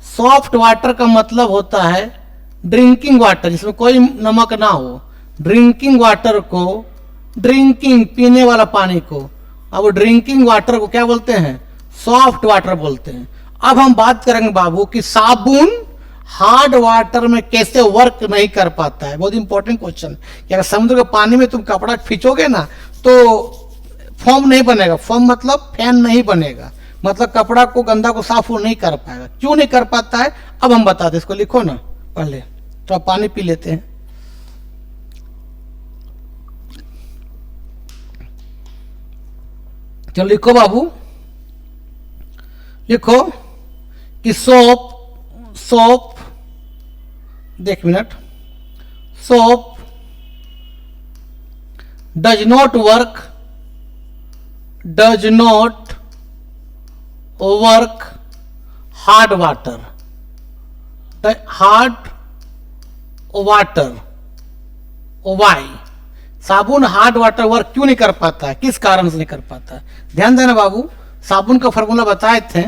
सॉफ्ट वाटर का मतलब होता है ड्रिंकिंग वाटर जिसमें कोई नमक ना हो। ड्रिंकिंग वाटर को, ड्रिंकिंग पीने वाला पानी को, अब ड्रिंकिंग वाटर को क्या बोलते हैं, सॉफ्ट वाटर बोलते हैं। अब हम बात करेंगे बाबू कि साबुन हार्ड वाटर में कैसे वर्क नहीं कर पाता है। बहुत इंपॉर्टेंट क्वेश्चन कि अगर समुद्र के पानी में तुम कपड़ा खींचोगे ना तो फोम नहीं बनेगा, फोम मतलब फैन नहीं बनेगा, मतलब कपड़ा को गंदा को साफ वो नहीं कर पाएगा। क्यों नहीं कर पाता है अब हम बताते, इसको लिखो ना पहले, तो आप पानी पी लेते हैं। चलो लिखो बाबू, लिखो कि सोप, देख minute, soap does not work hard water, why, साबुन हार्ड वाटर वर्क क्यों नहीं कर पाता है, किस कारण से नहीं कर पाता है? ध्यान देना बाबू, साबुन का फॉर्मूला बताए थे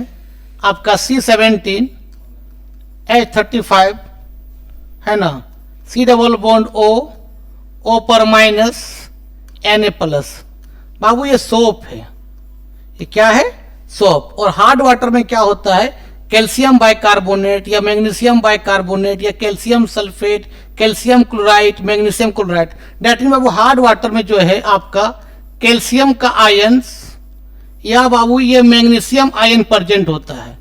आपका C17H35 है ना, C डबल बॉन्ड O पर माइनस Na प्लस। बाबू ये सोप है, ये क्या है? सोप। और हार्ड वाटर में क्या होता है? कैल्शियम बाइकार्बोनेट या मैग्नीशियम बाइकार्बोनेट या calcium sulphate, calcium chloride, magnesium chloride. That mean Babu hard water में जो है आपका कैल्शियम का आयंस या बाबू ये मैग्नीशियम आयन प्रेजेंट होता है।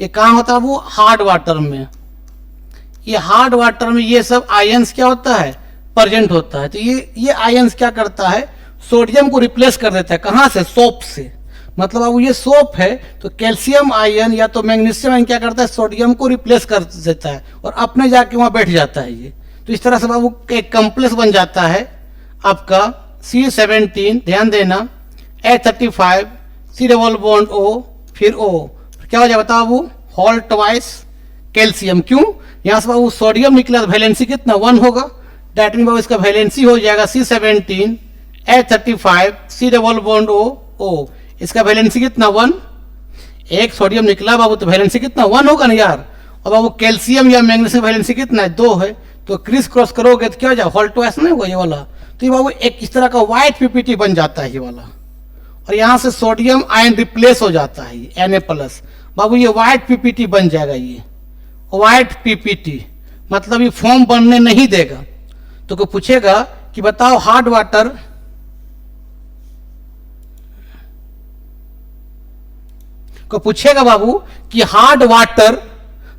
ये कहाँ होता है बाबू? हार्ड वाटर में। ये हार्ड वाटर में ये सब आयंस क्या होता है? प्रेजेंट होता है। तो ये आयंस क्या करता है? सोडियम को रिप्लेस कर देता है। कहाँ से? सोप से। मतलब अब ये सोप है तो कैल्शियम आयन या तो मैग्नीशियम आयन क्या करता है? सोडियम को रिप्लेस कर देता है और अपने जाके वहां बैठ जाता है ये। तो इस तरह से बाबू एक कॉम्प्लेक्स बन जाता है आपका C17, ध्यान देना, H35, C double bond O, फिर O, क्या हो जाए बताओ बाबू? Whole twice calcium. क्यों? यहाँ से बाबू सोडियम निकला तो वैलेंसी कितना? 1 होगा। डेट मीन बाबू इसका वैलेंसी हो जाएगा C17, H35, C double bond O, इसका वैलेंसी कितना? 1। एक सोडियम निकला बाबू तो वैलेंसी कितना? 1 होगा ना यार। और बाबू कैल्शियम या मैग्नीशियम वैलेंसी कितना है? 2 है। तो क्रिस क्रॉस करोगे तो क्या हो जाए? होल ट्वाइस नहीं होगा ये वाला। तो ये बाबू एक इस तरह का व्हाइट पीपीटी बन जाता है ये वाला। और यहाँ से सोडियम आयन रिप्लेस हो जाता है Na प्लस। बाबू ये व्हाइट पीपीटी बन जाएगा। ये व्हाइट पीपीटी मतलब ये फॉर्म बनने नहीं देगा। तो कोई पूछेगा कि बताओ हार्ड वाटर को पूछेगा बाबू कि हार्ड वाटर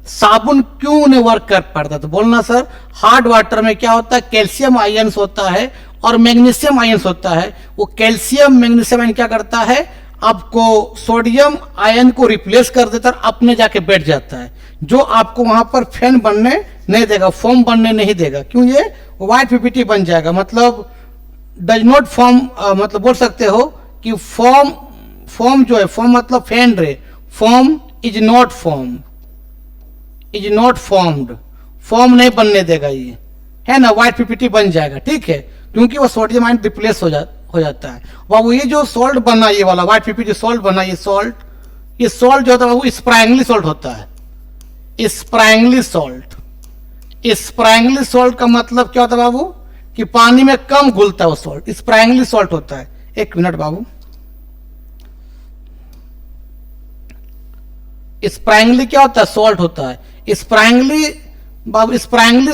साबुन क्यों नहीं वर्क कर पाता? तो बोलना सर हार्ड वाटर में क्या होता है? कैल्शियम आयंस होता है और मैग्नीशियम आयंस होता है। वो कैल्शियम मैग्नीशियम आयन क्या करता है? आपको सोडियम आयन को रिप्लेस कर देता है, अपने जाके बैठ जाता है, जो आपको वहां पर फैन बनने नहीं देगा, फॉर्म बनने नहीं देगा। क्यों? ये व्हाइट पीपीटी बन जाएगा। मतलब डज नॉट फॉर्म, मतलब बोल सकते हो कि फॉर्म जो है, फॉर्म मतलब फैन रे, form is not formed, form नहीं बनने देगा ये, है ना। व्हाइट पीपीटी बन जाएगा, ठीक है, क्योंकि वो सोडियम आयन रिप्लेस हो जाता है। बाबू ये जो सॉल्ट बना ये वाला व्हाइट पीपीटी सॉल्ट बना, ये सॉल्ट जो होता है बाबू स्प्रैंगली सॉल्ट होता है। स्प्रैंगली सॉल्ट का मतलब क्या होता है बाबू? कि पानी में कम घुलता है वो सॉल्ट, स्प्रैंगली सॉल्ट होता है। एक मिनट बाबू, स्प्रैंगली क्या होता है? सॉल्ट होता है। स्प्रैंगली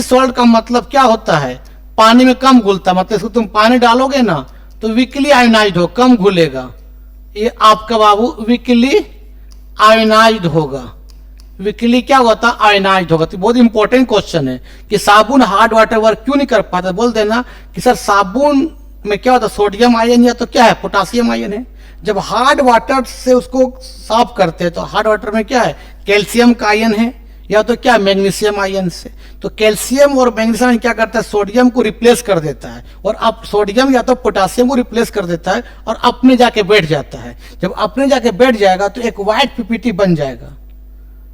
सॉल्ट का मतलब क्या होता है? पानी में कम घुलता, मतलब इसको तुम पानी डालोगे ना तो वीकली आयोनाइज्ड हो, कम घुलेगा। ये आपका बाबू वीकली आयोनाइज्ड होगा। वीकली क्या होता? आयोनाइज्ड होगा। तो बहुत इंपॉर्टेंट क्वेश्चन है कि साबुन हार्ड वाटर वर्क क्यों नहीं कर पाता। बोल देना कि सर साबुन में क्या होता है? सोडियम आयन या तो क्या है? पोटासियम आयन है। जब हार्ड वाटर से उसको साफ करते हैं तो हार्ड वाटर में क्या है? कैल्शियम का आयन है या तो क्या? मैग्नीशियम आयन से। तो कैल्शियम और मैग्नीशियम क्या करता है? सोडियम को रिप्लेस कर देता है, और अब सोडियम या तो पोटासियम को रिप्लेस कर देता है और अपने जाके बैठ जाता है। जब अपने जाके बैठ जाएगा तो एक व्हाइट पीपीटी बन जाएगा,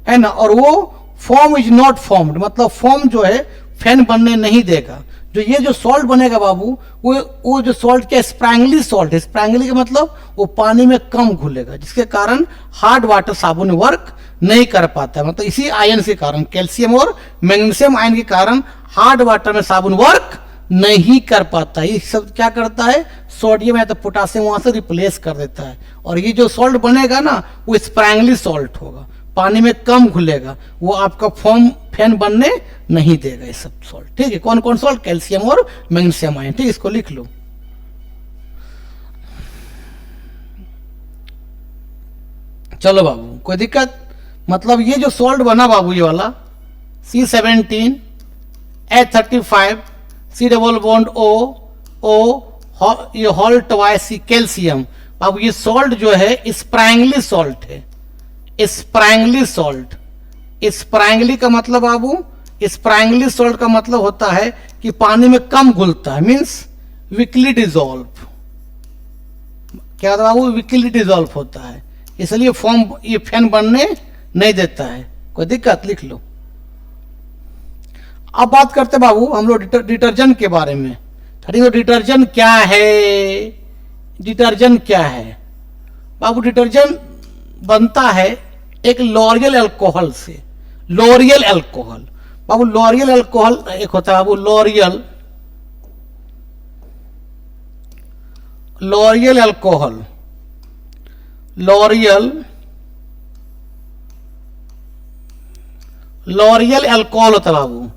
है ना। और वो फॉर्म इज नॉट फॉर्म्ड, मतलब फॉर्म जो है फैन बनने नहीं देगा। जो ये जो सॉल्ट बनेगा बाबू, वो जो सॉल्ट क्या? स्प्रैंगली सॉल्ट है। स्प्रैंगली का मतलब वो पानी में कम घुलेगा, जिसके कारण हार्ड वाटर साबुन वर्क नहीं कर पाता है। मतलब इसी आयन के कारण, कैल्शियम और मैग्नीशियम आयन के कारण हार्ड वाटर में साबुन वर्क नहीं कर पाता। ये सब क्या करता है? सोडियम या तो पोटासियम वहां से रिप्लेस कर देता है। और ये जो सॉल्ट बनेगा ना वो स्प्रैंगली सॉल्ट होगा, पानी में कम घुलेगा, वो आपका फॉर्म फैन बनने नहीं देगा ये सब सॉल्ट, ठीक है। कौन कौन सॉल्ट? कैल्शियम और मैग्नीशियम आयन, ठीक, इसको लिख लो। चलो बाबू कोई दिक्कत? मतलब ये जो सॉल्ट बना बाबू ये वाला C17, H35, C double bond O, ये होल ट्वाइस कैल्शियम। अब ये सॉल्ट जो है स्प्रैंगली सॉल्ट है, स्प्रैंगली सॉल्ट, स्प्रैंगली का मतलब बाबू, स्प्रैंगली सॉल्ट का मतलब होता है कि पानी में कम घुलता है, मीन्स वीकली डिजोल्व। क्या होता है बाबू? वीकली डिजोल्व होता है, इसलिए फॉर्म ये फेन बनने नहीं देता है। कोई दिक्कत? लिख लो। अब बात करते बाबू हम लोग डिटर्जेंट के बारे में। डिटर्जेंट क्या है? डिटर्जेंट क्या है बाबू? डिटर्जेंट बनता है एक लॉरियल अल्कोहल से। लॉरियल अल्कोहल बाबू, लॉरियल अल्कोहल एक होता है बाबू, लॉरियल अल्कोहल, लॉरियल अल्कोहल होता है बाबू।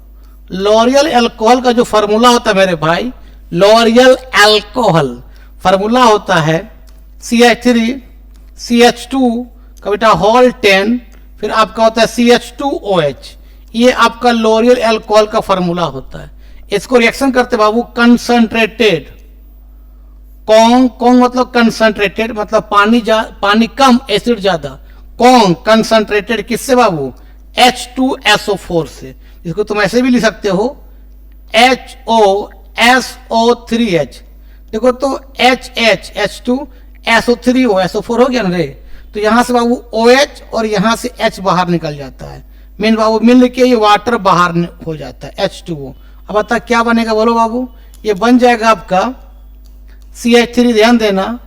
लॉरियल अल्कोहल का जो फार्मूला होता है मेरे भाई, लॉरियल अल्कोहल फार्मूला होता है CH3 CH2 का बेटा होल 10, फिर आपका होता है CH2OH। ये आपका लॉरियल अल्कोहल का फार्मूला होता है। इसको रिएक्शन करते बाबू कंसंट्रेटेड, कौन मतलब कंसंट्रेटेड, मतलब पानी कम एसिड ज्यादा। कौन कंसंट्रेटेड किससे बाबू? H2SO4 से। इसको तुम ऐसे भी लिख सकते हो HOSO3H। देखो तो H2SO3O, SO4 हो गया ना रे। तो यहां से बाबू OH और यहां से H बाहर निकल जाता है, मीन बाबू मिल के ये वाटर बाहर हो जाता है H2O। अब बता क्या बनेगा बोलो बाबू? ये बन जाएगा आपका CH3, ध्यान देना,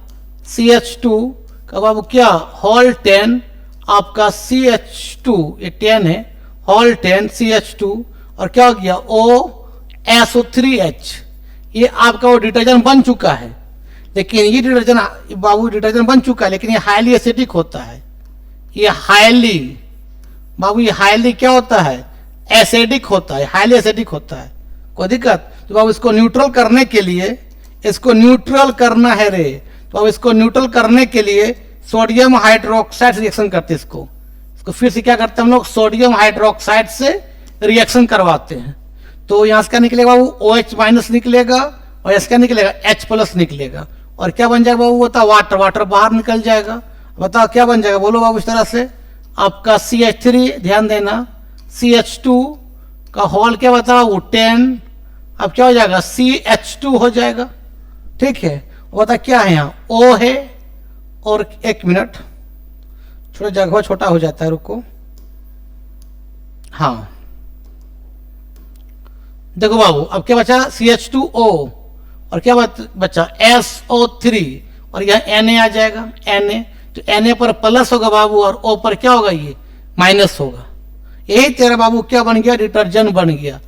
CH2 का बाबू क्या होल 10, आपका CH2 ये 10 है, होल 10 CH2 और क्या हो गया OSO3H। ये आपका वो डिटर्जेंट बन चुका है। लेकिन ये डिटर्जेंट बाबू डिटर्जेंट बन चुका है, लेकिन ये हाईली एसिडिक होता है। ये हाईली बाबू, ये हाईली क्या होता है? एसिडिक होता है, हाईली एसिडिक होता है। कोई दिक्कत? तो बाबू इसको न्यूट्रल करने के लिए, इसको न्यूट्रल करना है रे, तो अब इसको न्यूट्रल करने के लिए सोडियम हाइड्रोक्साइड रिएक्शन करते हैं। इसको फिर से क्या करते हैं हम लोग? सोडियम हाइड्रोक्साइड से रिएक्शन करवाते हैं। तो यहाँ से क्या निकलेगा बाबू? OH- निकलेगा और इसका निकलेगा H+ निकलेगा और क्या बन जाएगा बाबू? बता, वाटर, वाटर बाहर निकल जाएगा। बताओ क्या बन जाएगा बोलो बाबू? इस तरह से आपका CH3, ध्यान देना, CH2 का होल क्या बताओ 10, अब क्या हो जाएगा? CH2 हो जाएगा। ठीक है, बता क्या है यहाँ? O है और एक मिनट, थोड़ा जगह छोटा हो जाता है, रुको। हाँ देखो बाबू, अब क्या बचा? CH2O और क्या बचा? SO3 और यहाँ Na आ जाएगा, Na। तो Na पर प्लस होगा बाबू और O पर क्या होगा? ये माइनस होगा। यही तेरा बाबू क्या बन गया? डिटर्जेंट बन गया,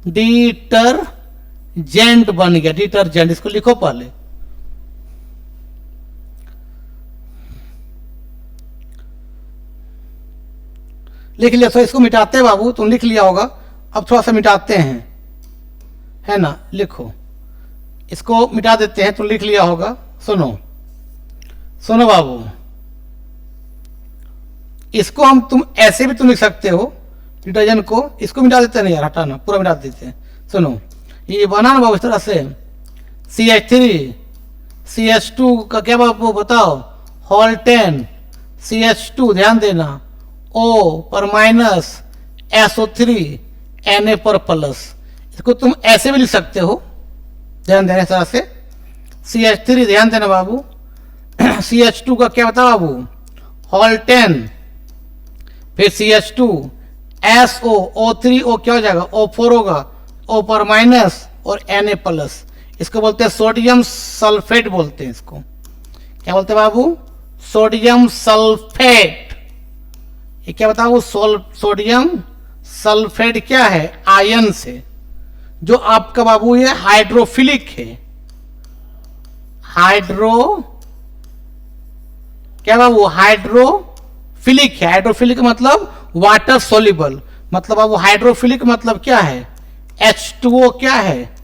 डिटर्जेंट बन गया, डिटर्जेंट। इसको लिखो पहले, लिख लिया। तो इसको मिटाते हैं बाबू, तुम लिख लिया होगा। अब थोड़ा सा मिटाते हैं, है ना, लिखो। इसको मिटा देते हैं, तुम लिख लिया होगा। सुनो सुनो बाबू, इसको हम तुम ऐसे भी तुम लिख सकते हो डिटर्जेंट को। इसको मिटा देते हैं ना यार, हटाना, पूरा मिटा देते हैं। सुनो, ये बना ना बाबू इस तरह से, CH3 CH2 का क्या बाबू बताओ? होल 10 CH2, ध्यान देना, O पर माइनस, SO3 Na पर प्लस। इसको तुम ऐसे भी लिख सकते हो, ध्यान देना इस तरह से। CH3, ध्यान देना बाबू, CH2 का क्या बताओ बाबू? होल 10, फिर CH2 SO O3O क्या हो जाएगा? O4 होगा, O पर माइनस और Na प्लस। इसको बोलते हैं सोडियम सल्फेट बोलते हैं। इसको क्या बोलते हैं बाबू? Sodium sulphate. ये क्या बताओ? सोडियम सल्फेट क्या है? आयन से, जो आपका बाबू ये हाइड्रोफिलिक है। क्या बाबू? हाइड्रोफिलिक है। हाइड्रोफिलिक मतलब वाटर सोल्यूबल, मतलब बाबू हाइड्रोफिलिक मतलब क्या है? H2O क्या है?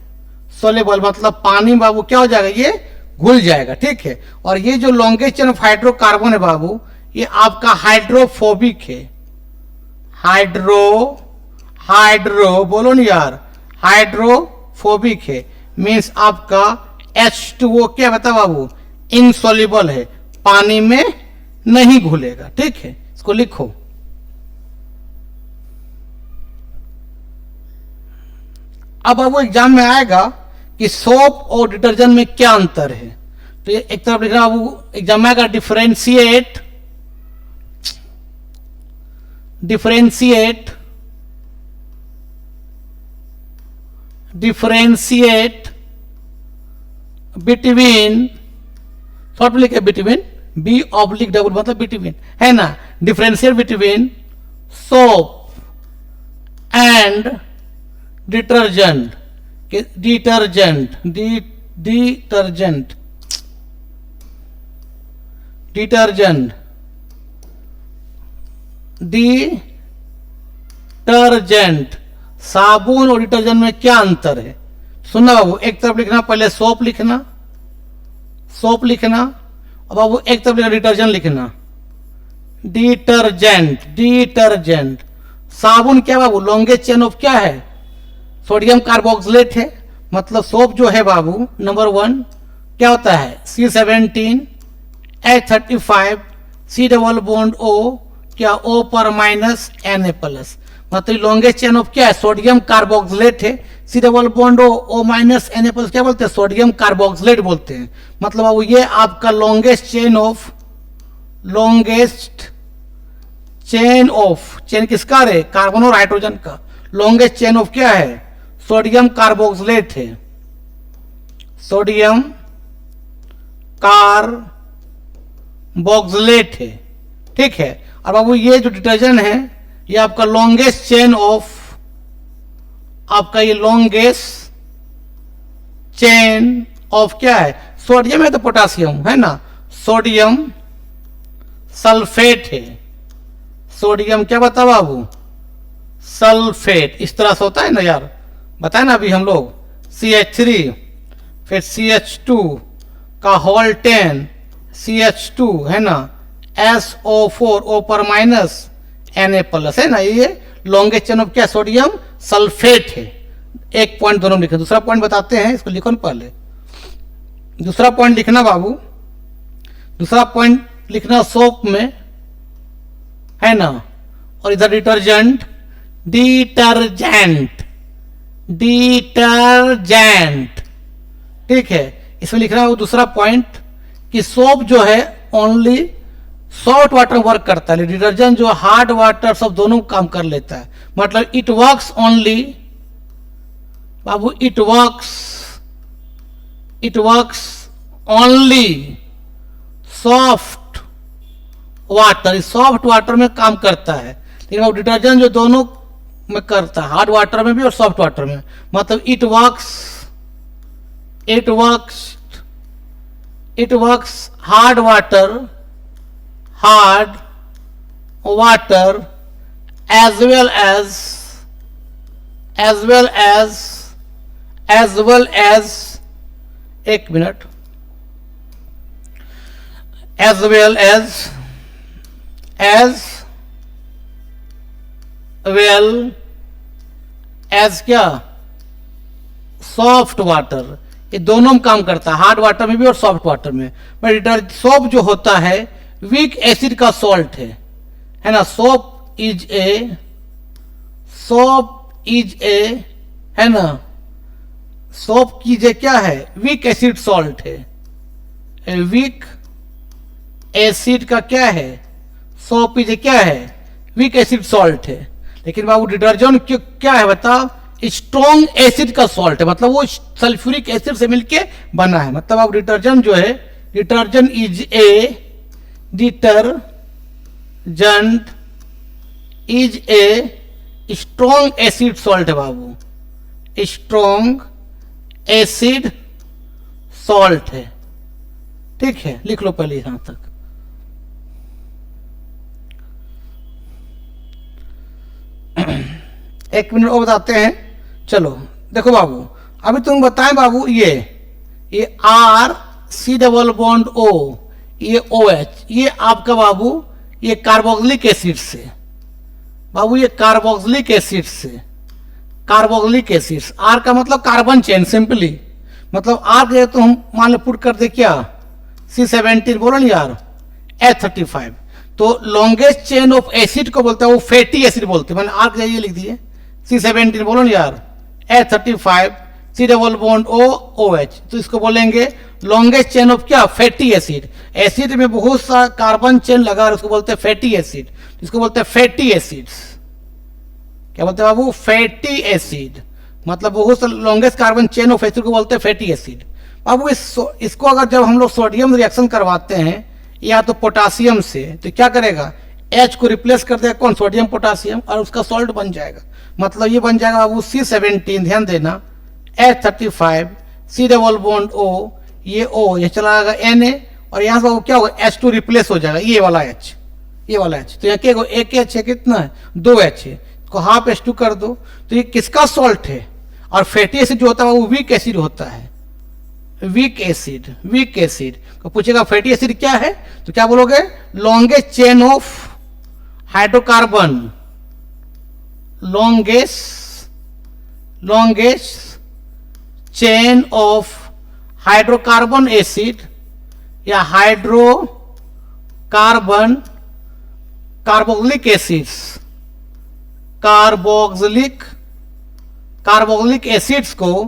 सोल्यूबल, मतलब पानी बाबू क्या हो जाएगा? ये घुल जाएगा। ठीक है, और ये जो लॉन्गेस्ट चेन ऑफ हाइड्रोकार्बन है बाबू, ये आपका हाइड्रोफोबिक है। हाइड्रो बोलो नहीं यार, हाइड्रोफोबिक है, मीन्स आपका H2O क्या बता बाबू? इनसॉल्युबल है, पानी में नहीं घुलेगा। ठीक है, इसको लिखो। अब वो एग्जाम में आएगा कि सोप और डिटर्जेंट में क्या अंतर है। तो ये एक तरफ लिख रहा वो एग्जाम में आएगा डिफरेंशिएट बिटवीन, शॉर्ट में लिखे बिटवीन, बी ऑब्लिक डबल मतलब बिटवीन, है ना, differentiate between soap and detergent साबुन और डिटर्जेंट में क्या अंतर है। सुनना बाबू, एक तरफ लिखना पहले सोप लिखना और बाबू एक तरफ लिखना डिटर्जेंट लिखना, डिटर्जेंट। साबुन क्या बाबू, लॉन्गेस्ट चेन ऑफ क्या है, सोडियम कार्बोक्सिलेट है। मतलब सोप जो है बाबू नंबर 1 क्या होता है, C17 H35 C double bond O, क्या O पर माइनस Na प्लस। मतलब लॉन्गेस्ट चेन ऑफ क्या है, सोडियम कार्बोक्सिलेट है, C double bond O minus Na plus क्या बोलते हैं, सोडियम कार्बोक्सिलेट बोलते हैं। मतलब बाबू ये आपका लॉन्गेस्ट चेन किसका है, कार्बन और हाइड्रोजन का। लॉन्गेस्ट चेन ऑफ क्या है, सोडियम कार्बोक्सिलेट है, सोडियम कार्बोक्सिलेट है, ठीक है। और बाबू ये जो डिटर्जेंट है ये आपका लॉन्गेस्ट चेन ऑफ, आपका ये लॉन्गेस्ट चेन ऑफ क्या है, सोडियम है तो पोटासियम है ना, सोडियम सल्फेट है, सोडियम क्या बता बाबू, सल्फेट। इस तरह से होता है ना यार, बताए ना अभी हम लोग, CH3 फिर CH2 का होल 10 CH2 है ना, SO4 O पर माइनस Na प्लस है ना, ये लॉन्गेस्ट चेन ऑफ क्या, सोडियम सल्फेट है। एक पॉइंट दोनों लिखे, दूसरा पॉइंट बताते हैं, इसको लिखो ना पहले। दूसरा पॉइंट लिखना बाबू, दूसरा पॉइंट लिखना सोप में है ना, और इधर डिटर्जेंट, ठीक है। इसमें लिखना है दूसरा पॉइंट कि सोप जो है ओनली सॉफ्ट वाटर वर्क करता है, डिटर्जेंट जो हार्ड वाटर सब दोनों काम कर लेता है। मतलब it works only Babu, it works only soft water, इस सॉफ्ट वाटर में काम करता है। लेकिन वो डिटर्जेंट जो दोनों में करता है, हार्ड वाटर में भी और सॉफ्ट वाटर में। मतलब it works hard water as well as एक मिनट, as well as क्या, सॉफ्ट वाटर, ये दोनों में काम करता है, हार्ड वाटर में भी और सॉफ्ट वाटर में। बट सोप जो होता है वीक एसिड का सॉल्ट है ना, सोप इज ए है ना, सोप की जो क्या है, वीक एसिड सॉल्ट है, वीक एसिड का क्या है, सोप इज क्या है, वीक एसिड सॉल्ट है। लेकिन बाबू डिटर्जेंट क्या है बताओ, स्ट्रॉन्ग एसिड का सॉल्ट है। मतलब वो सल्फ्यूरिक एसिड से मिलके बना है। मतलब अब डिटर्जेंट जो है, detergent is a strong acid salt है बाबू, स्ट्रॉन्ग एसिड सॉल्ट है, ठीक है। लिख लो पहले यहां तक। एक मिनट और बताते हैं, चलो देखो बाबू, अभी तुम बताएं बाबू, ये R C double bond O, ये OH, ये आपका बाबू ये कार्बोक्सिलिक एसिड से, बाबू ये कार्बोक्सिलिक एसिड से, R का मतलब कार्बन चेन सिंपली। मतलब R के तो हम मान लो पुट कर दे क्या, C17 बोलो ना यार, H35। तो लॉन्गेस्ट चेन ऑफ एसिड को बोलता है वो फैटी एसिड बोलते हैं। मैंने R के लिए लिख दिए, C17 बोलो ना यार, H35 C double bond O OH, तो इसको बोलेंगे लॉन्गेस्ट चेन ऑफ क्या, फैटी एसिड। एसिड में बहुत सा कार्बन चेन लगा है, उसको बोलते हैं फैटी एसिड, इसको बोलते हैं फैटी एसिड्स। क्या बोलते हैं बाबू, फैटी एसिड, मतलब बहुत सा longest carbon chain of acid को बोलते हैं फैटी एसिड। बाबू इसको अगर जब हम लोग सोडियम रिएक्शन करवाते हैं या तो पोटासियम से, तो क्या करेगा, H को रिप्लेस कर देगा कौन, सोडियम पोटासियम, और उसका सॉल्ट बन जाएगा। मतलब ये बन जाएगा बाबू C17, ध्यान देना, H35 C double bond O, ये O, ये चला जाएगा Na, और यहाँ से बाबू क्या होगा, H2 रिप्लेस हो जाएगा, ये वाला H, ये वाला H। तो यहाँ क्या, एक H है, कितना है, 2 H है, को हाफ H2 कर दो, तो ये किसका सॉल्ट है। और फैटी एसिड जो होता है वो वीक एसिड होता है, वीक एसिड, वीक एसिड को पूछेगा फैटी एसिड क्या है, तो क्या बोलोगे, longest chain of hydrocarbon, longest chain of hydrocarbon acid या hydrocarbon carboxylic acids, carboxylic acids को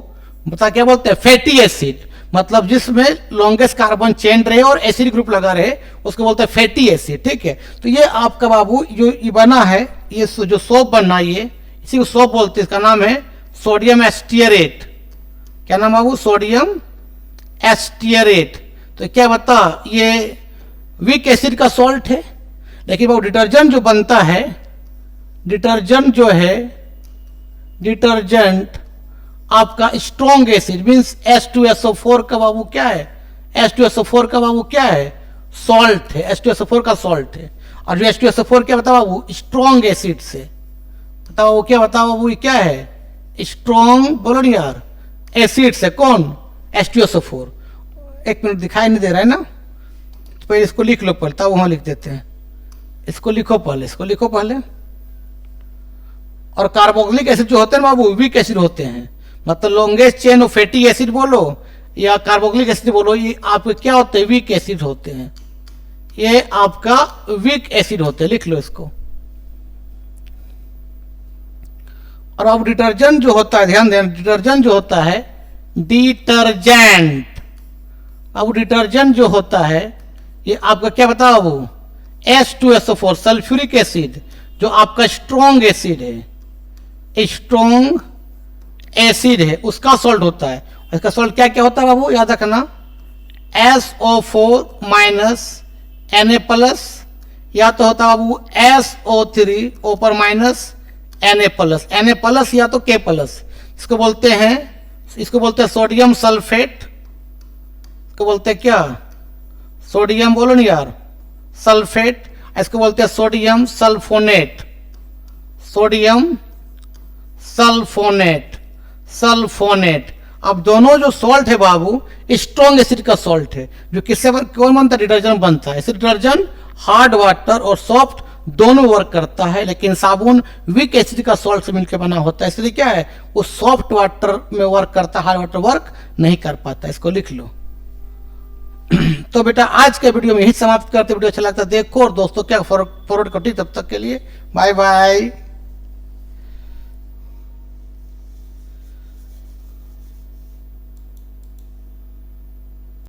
बता क्या बोलते हैं, फैटी एसिड। मतलब जिसमें लॉन्गेस्ट कार्बन चेन रहे और एसिड ग्रुप लगा रहे उसको बोलते हैं फैटी एसिड। ठीक है, तो ये आपका बाबू जो ये बना है, ये जो सोप बनना, ये इसी को सोप बोलते हैं, इसका नाम है सोडियम एस्टियरेट। क्या नाम बाबू, सोडियम एस्टियरेट। तो क्या बता, ये वीक एसिड का सॉल्ट है। लेकिन बाबू डिटर्जेंट जो बनता है, डिटर्जेंट जो है, डिटर्जेंट आपका स्ट्रॉन्ग एसिड मीन्स H2SO4 का बाबू क्या है, H2SO4 का बाबू क्या है, सॉल्ट है, H2SO4 का सॉल्ट है। और जो H2SO4 क्या बताओ बाबू, स्ट्रॉन्ग एसिड से, बताओ बाबू क्या, बताओ बाबू ये क्या है, स्ट्रॉन्ग, बोलो नहीं यार, एसिड से, कौन, H2SO4। एक मिनट दिखाई नहीं दे रहा है ना, तो पहले इसको लिख लो, पहले तब वहां लिख देते हैं, इसको लिखो पहले, इसको लिखो पहले। और कार्बोक्सिलिक एसिड जो होते हैं बाबू वीक एसिड होते हैं, मतलब longest chain of fatty acid बोलो या कार्बोक्सिलिक एसिड बोलो, ये आपके क्या होते हैं, वीक एसिड होते हैं, ये आपका वीक एसिड होते हैं, लिख लो इसको। और अब डिटर्जेंट जो होता है, ध्यान देना, डिटर्जेंट जो होता है, डिटर्जेंट, अब डिटर्जेंट जो होता है ये आपका क्या बताओ बाबू, H2SO4 सल्फ्यूरिक एसिड, जो आपका स्ट्रॉन्ग एसिड है, स्ट्रॉन्ग एसिड है, उसका सॉल्ट होता है। इसका सॉल्ट क्या क्या होता है बाबू, याद रखना, SO4 माइनस Na प्लस, या तो होता है बाबू SO3 O पर minus Na plus, Na plus या तो K प्लस। इसको बोलते हैं सोडियम सल्फेट, इसको बोलते हैं क्या, सोडियम, बोलो नहीं यार, सल्फेट। इसको बोलते हैं sodium sulphonate, sodium sulphonate, sulphonate. अब दोनों जो सॉल्ट है बाबू स्ट्रॉन्ग एसिड का सॉल्ट है, जो किससे कौन बनता है, डिटर्जेंट बनता है। इसे डिटर्जेंट हार्ड वाटर और सॉफ्ट दोनों वर्क करता है, लेकिन साबुन वीक एसिड का सॉल्ट से मिलकर बना होता है, इसलिए क्या है, वो सॉफ्ट वाटर में वर्क करता है, हार्ड वाटर वर्क नहीं कर पाता। इसको लिख लो। तो बेटा आज के वीडियो में यही समाप्त करते, वीडियो अच्छा लगता है देखो और दोस्तों क्या फॉरवर्ड करती, तब तक के लिए बाय बाय।